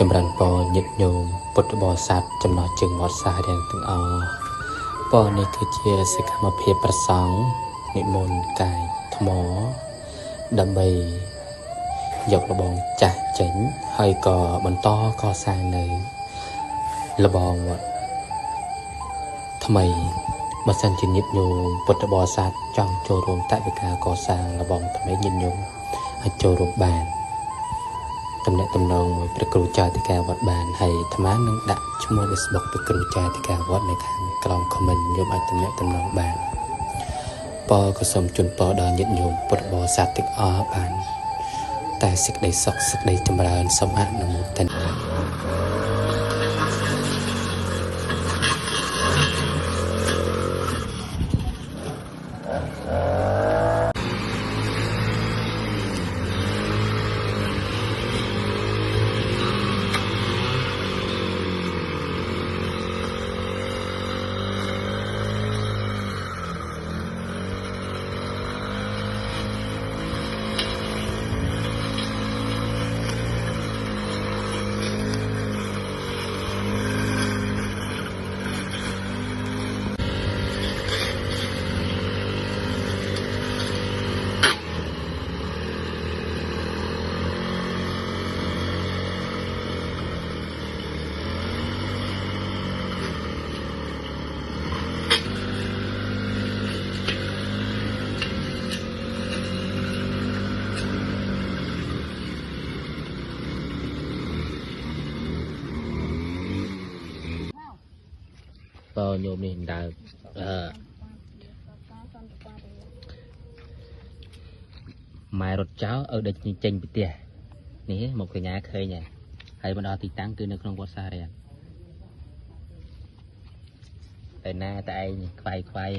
ចម្រើនពរញាតិញោមពុទ្ធបរិស័ទចំណោះជើងវត្តសារៀងទាំងអស់ពរនេះគឺជាសកម្មភាពប្រសង់និមន្តកាយថ្មដើម្បីយកលបងចាស់ចេញហើយក៏បន្តកសាងនៅលបងវត្តថ្មីបើសិនជាញាតិញោមពុទ្ធបរិស័ទចង់ចូលរួមតវិការកសាងលបងថ្មីញាតិញោមអាចចូលរួមបានតំណែងតំណងមួយព្រះគ្រូចៅតិកាវត្តបានហើយអាត្មានឹងដាក់ឈ្មោះ Facebook ព្រះគ្រូចៅតិកាវត្តនៅខាងក្រោម comment ញោមអាចតំណែងតំណងបានពរក៏សូមជូនពរដល់ញាតិញោមពុទ្ធបរិស័ទទាំងអស់បានតែសេចក្តីសុខសេចក្តីចម្រើនសូមអនុមោទនាញោមនេះដើរម៉ែរត់ចោលឲ្យដេញចេញពីផ្ទះនេះមកកញ្ញាឃើញហើយមកដល់ទីតាំងគឺនៅក្នុងវត្តសារៀងតែណាតែឯងខ្វាយ